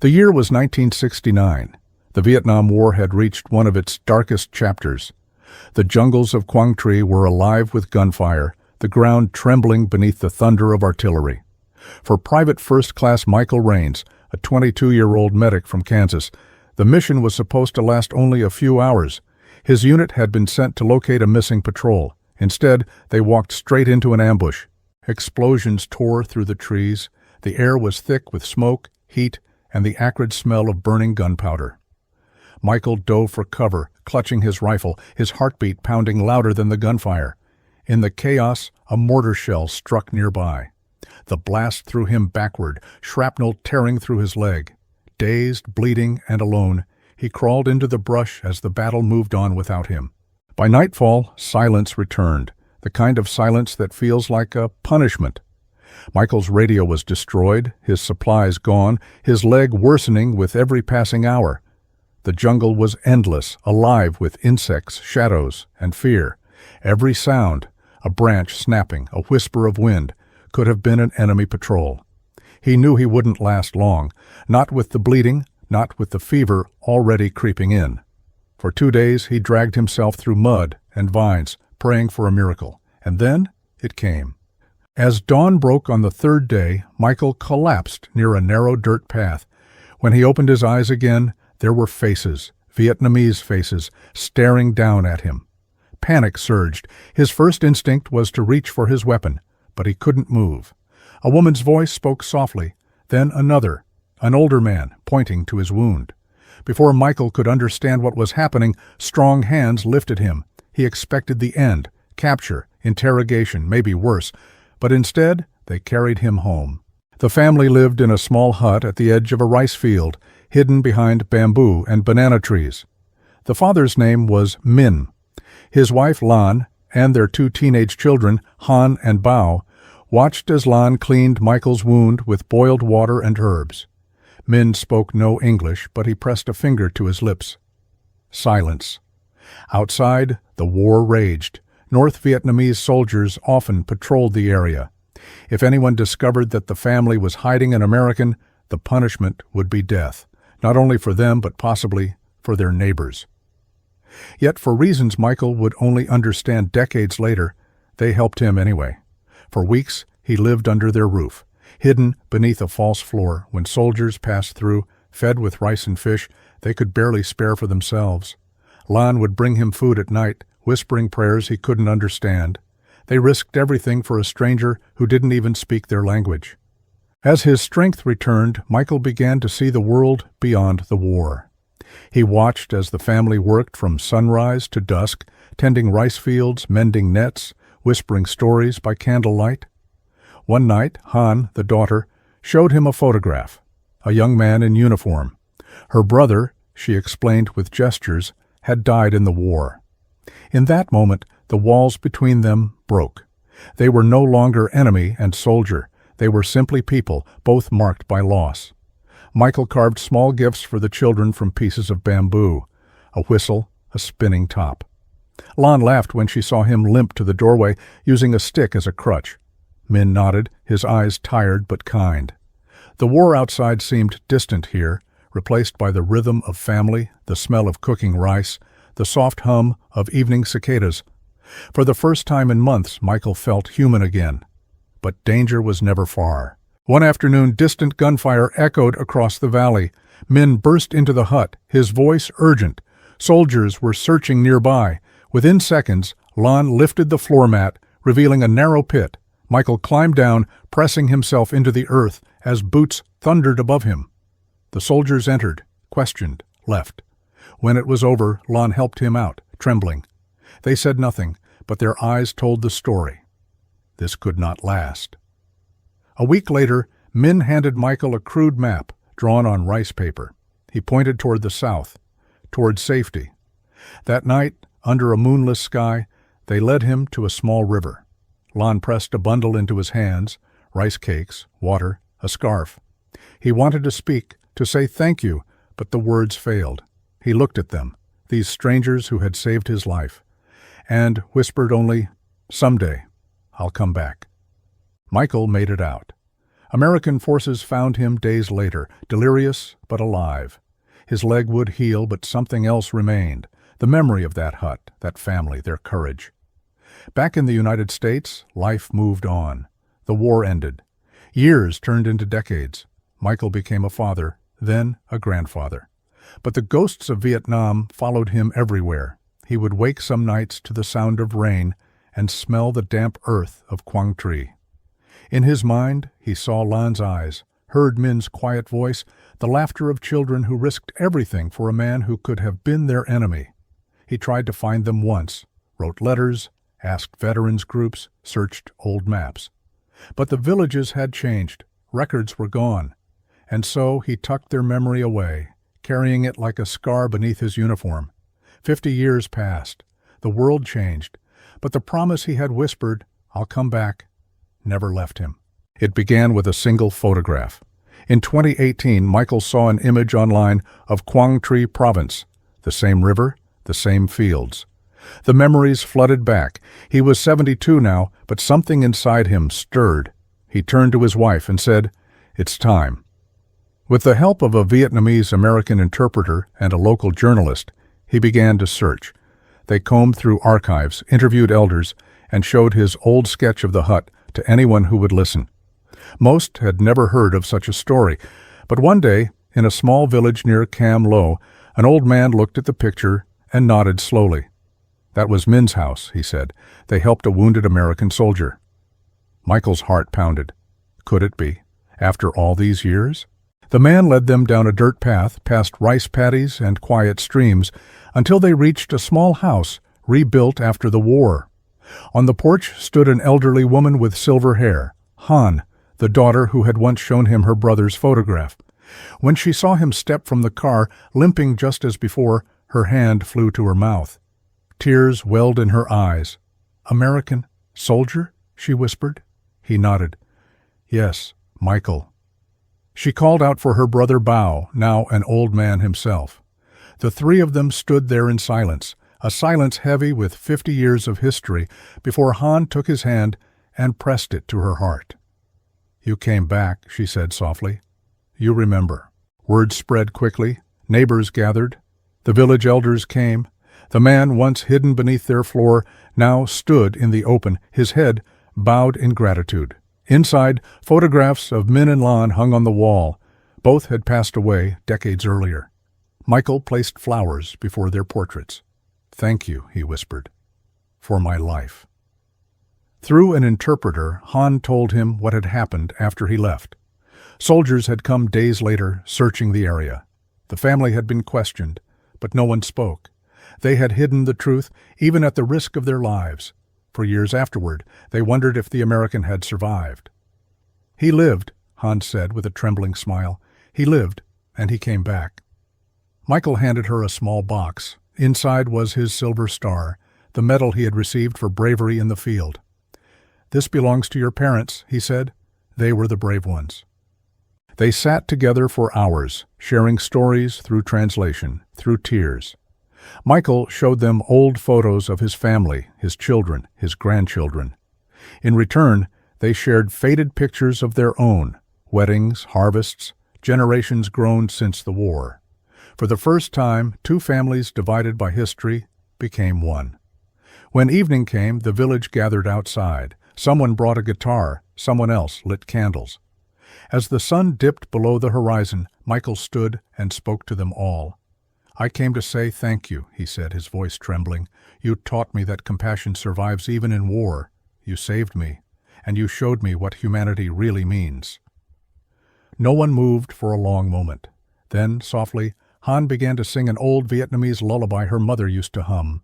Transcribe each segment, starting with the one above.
The year was 1969. The Vietnam War had reached one of its darkest chapters. The jungles of Quang Tri were alive with gunfire, the ground trembling beneath the thunder of artillery. For Private First Class Michael Raines, a 22-year-old medic from Kansas, the mission was supposed to last only a few hours. His unit had been sent to locate a missing patrol. Instead, they walked straight into an ambush. Explosions tore through the trees. The air was thick with smoke, heat, and the acrid smell of burning gunpowder. Michael dove for cover, clutching his rifle, his heartbeat pounding louder than the gunfire. In the chaos, a mortar shell struck nearby. The blast threw him backward, shrapnel tearing through his leg. Dazed, bleeding, and alone, he crawled into the brush as the battle moved on without him. By nightfall, silence returned, the kind of silence that feels like a punishment. Michael's radio was destroyed, his supplies gone, his leg worsening with every passing hour. The jungle was endless, alive with insects, shadows, and fear. Every sound, a branch snapping, a whisper of wind, could have been an enemy patrol. He knew he wouldn't last long, not with the bleeding, not with the fever already creeping in. For 2 days he dragged himself through mud and vines, praying for a miracle. And then it came. As dawn broke on the third day, Michael collapsed near a narrow dirt path. When he opened his eyes again, there were faces, Vietnamese faces, staring down at him. Panic surged. His first instinct was to reach for his weapon, but he couldn't move. A woman's voice spoke softly, then another, an older man, pointing to his wound. Before Michael could understand what was happening, strong hands lifted him. He expected the end, capture, interrogation, maybe worse, but instead they carried him home. The family lived in a small hut at the edge of a rice field, hidden behind bamboo and banana trees. The father's name was Min. His wife Lan and their 2 teenage children, Han and Bao, watched as Lan cleaned Michael's wound with boiled water and herbs. Min spoke no English, but he pressed a finger to his lips. Silence. Outside, the war raged. North Vietnamese soldiers often patrolled the area. If anyone discovered that the family was hiding an American, the punishment would be death, not only for them but possibly for their neighbors. Yet for reasons Michael would only understand decades later, they helped him anyway. For weeks, he lived under their roof, hidden beneath a false floor. When soldiers passed through, fed with rice and fish, they could barely spare for themselves. Lan would bring him food at night, whispering prayers he couldn't understand. They risked everything for a stranger who didn't even speak their language. As his strength returned, Michael began to see the world beyond the war. He watched as the family worked from sunrise to dusk, tending rice fields, mending nets, whispering stories by candlelight. One night, Han, the daughter, showed him a photograph, a young man in uniform. Her brother, she explained with gestures, had died in the war. In that moment, the walls between them broke. They were no longer enemy and soldier. They were simply people, both marked by loss. Michael carved small gifts for the children from pieces of bamboo, a whistle, a spinning top. Lan laughed when she saw him limp to the doorway, using a stick as a crutch. Min nodded, his eyes tired but kind. The war outside seemed distant here, replaced by the rhythm of family, the smell of cooking rice, the soft hum of evening cicadas. For the first time in months, Michael felt human again. But danger was never far. One afternoon, distant gunfire echoed across the valley. Min burst into the hut, his voice urgent. Soldiers were searching nearby. Within seconds, Lan lifted the floor mat, revealing a narrow pit. Michael climbed down, pressing himself into the earth as boots thundered above him. The soldiers entered, questioned, left. When it was over, Lan helped him out, trembling. They said nothing, but their eyes told the story. This could not last. A week later, Min handed Michael a crude map drawn on rice paper. He pointed toward the south, toward safety. That night, under a moonless sky, they led him to a small river. Lan pressed a bundle into his hands, rice cakes, water, a scarf. He wanted to speak, to say thank you, but the words failed. He looked at them, these strangers who had saved his life, and whispered only, "Someday, I'll come back." Michael made it out. American forces found him days later, delirious but alive. His leg would heal, but something else remained. The memory of that hut, that family, their courage. Back in the United States, life moved on. The war ended. Years turned into decades. Michael became a father, then a grandfather. But the ghosts of Vietnam followed him everywhere. He would wake some nights to the sound of rain and smell the damp earth of Quang Tri. In his mind, he saw Lan's eyes, heard Min's quiet voice, the laughter of children who risked everything for a man who could have been their enemy. He tried to find them once, wrote letters, asked veterans groups, searched old maps. But the villages had changed, records were gone, and so he tucked their memory away, carrying it like a scar beneath his uniform. 50 years passed. The world changed, but the promise he had whispered, "I'll come back," never left him. It began with a single photograph. In 2018, Michael saw an image online of Quang Tri Province, the same river, the same fields. The memories flooded back. He was 72 now, but something inside him stirred. He turned to his wife and said, "It's time." With the help of a Vietnamese American interpreter and a local journalist, he began to search. They combed through archives, interviewed elders, and showed his old sketch of the hut to anyone who would listen. Most had never heard of such a story, but one day, in a small village near Cam Lo, an old man looked at the picture and nodded slowly. "That was Min's house," he said. "They helped a wounded American soldier." Michael's heart pounded. Could it be? After all these years? The man led them down a dirt path, past rice paddies and quiet streams, until they reached a small house rebuilt after the war. On the porch stood an elderly woman with silver hair, Han, the daughter who had once shown him her brother's photograph. When she saw him step from the car, limping just as before, her hand flew to her mouth. Tears welled in her eyes. "American soldier?" she whispered. He nodded. "Yes, Michael." She called out for her brother Bao, now an old man himself. The three of them stood there in silence, a silence heavy with 50 years of history, before Han took his hand and pressed it to her heart. "You came back," she said softly. "You remember." Word spread quickly. Neighbors gathered. The village elders came. The man, once hidden beneath their floor, now stood in the open, his head bowed in gratitude. Inside, photographs of Min and Lan hung on the wall. Both had passed away decades earlier. Michael placed flowers before their portraits. "Thank you," he whispered, "for my life." Through an interpreter, Han told him what had happened after he left. Soldiers had come days later, searching the area. The family had been questioned, but no one spoke. They had hidden the truth, even at the risk of their lives. For years afterward, they wondered if the American had survived. "He lived," Han said with a trembling smile. "He lived, and he came back." Michael handed her a small box. Inside was his silver star, the medal he had received for bravery in the field. "This belongs to your parents," he said. "They were the brave ones." They sat together for hours, sharing stories through translation, through tears. Michael showed them old photos of his family, his children, his grandchildren. In return, they shared faded pictures of their own, weddings, harvests, generations grown since the war. For the first time, two families divided by history became one. When evening came, the village gathered outside. Someone brought a guitar, someone else lit candles. As the sun dipped below the horizon, Michael stood and spoke to them all. "I came to say thank you," he said, his voice trembling. "You taught me that compassion survives even in war. You saved me, and you showed me what humanity really means." No one moved for a long moment. Then, softly, Han began to sing an old Vietnamese lullaby her mother used to hum.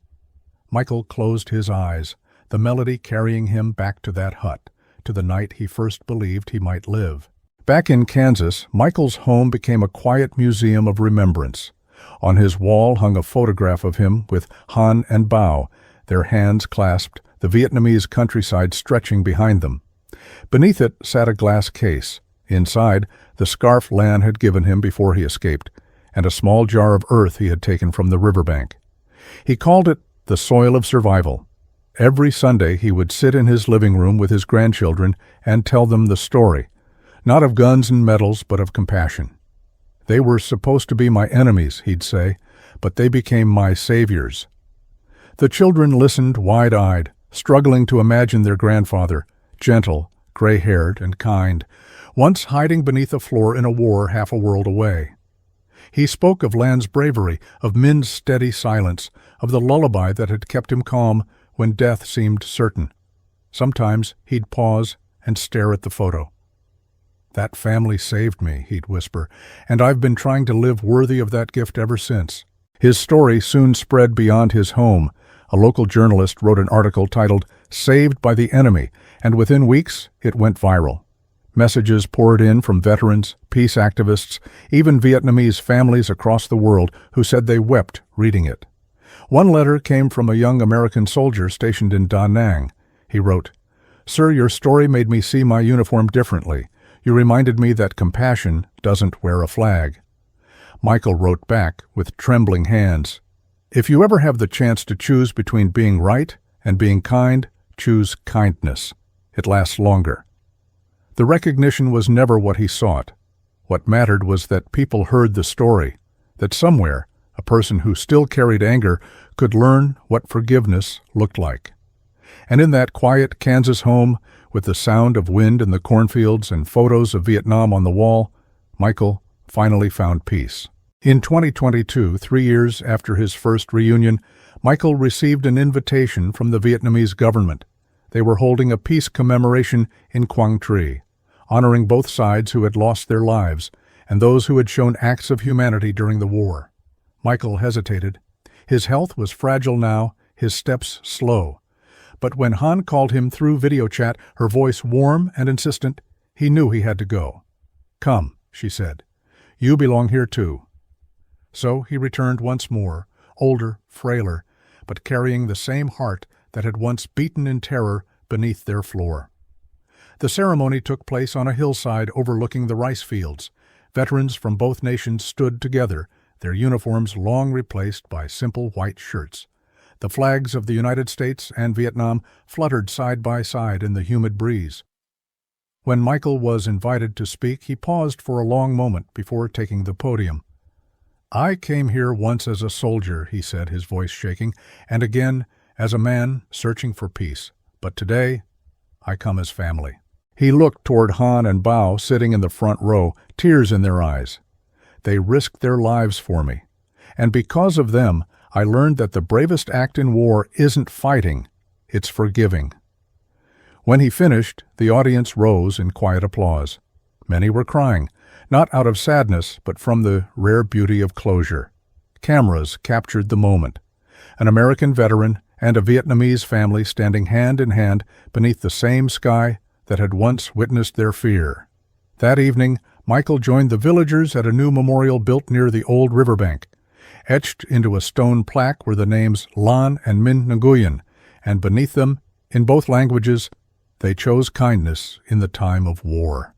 Michael closed his eyes, the melody carrying him back to that hut, to the night he first believed he might live. Back in Kansas, Michael's home became a quiet museum of remembrance. On his wall hung a photograph of him with Han and Bao, their hands clasped, the Vietnamese countryside stretching behind them. Beneath it sat a glass case. Inside, the scarf Lan had given him before he escaped, and a small jar of earth he had taken from the riverbank. He called it the soil of survival. Every Sunday he would sit in his living room with his grandchildren and tell them the story. Not of guns and medals, but of compassion. They were supposed to be my enemies, he'd say, but they became my saviors. The children listened wide-eyed, struggling to imagine their grandfather, gentle, gray-haired, and kind, once hiding beneath a floor in a war half a world away. He spoke of Land's bravery, of Min's steady silence, of the lullaby that had kept him calm when death seemed certain. Sometimes he'd pause and stare at the photo. "That family saved me," he'd whisper, "and I've been trying to live worthy of that gift ever since." His story soon spread beyond his home. A local journalist wrote an article titled "Saved by the Enemy," and within weeks it went viral. Messages poured in from veterans, peace activists, even Vietnamese families across the world who said they wept reading it. One letter came from a young American soldier stationed in Da Nang. He wrote, "Sir, your story made me see my uniform differently. You reminded me that compassion doesn't wear a flag." Michael wrote back with trembling hands, "If you ever have the chance to choose between being right and being kind, choose kindness. It lasts longer." The recognition was never what he sought. What mattered was that people heard the story, that somewhere a person who still carried anger could learn what forgiveness looked like. And in that quiet Kansas home, with the sound of wind in the cornfields and photos of Vietnam on the wall, Michael finally found peace. In 2022, 3 years after his first reunion, Michael received an invitation from the Vietnamese government. They were holding a peace commemoration in Quang Tri, honoring both sides who had lost their lives and those who had shown acts of humanity during the war. Michael hesitated. His health was fragile now, his steps slow. But when Han called him through video chat, her voice warm and insistent, he knew he had to go. "Come," she said. "You belong here too." So he returned once more, older, frailer, but carrying the same heart that had once beaten in terror beneath their floor. The ceremony took place on a hillside overlooking the rice fields. Veterans from both nations stood together, their uniforms long replaced by simple white shirts. The flags of the United States and Vietnam fluttered side by side in the humid breeze. When Michael was invited to speak, he paused for a long moment before taking the podium. "I came here once as a soldier," he said, his voice shaking, "and again as a man searching for peace. But today, I come as family." He looked toward Han and Bao sitting in the front row, tears in their eyes. "They risked their lives for me. And because of them, I learned that the bravest act in war isn't fighting, it's forgiving." When he finished, the audience rose in quiet applause. Many were crying, not out of sadness, but from the rare beauty of closure. Cameras captured the moment. An American veteran and a Vietnamese family standing hand in hand beneath the same sky that had once witnessed their fear. That evening, Michael joined the villagers at a new memorial built near the old riverbank. Etched into a stone plaque were the names Lan and Min Nguyen, and beneath them, in both languages, they chose kindness in the time of war.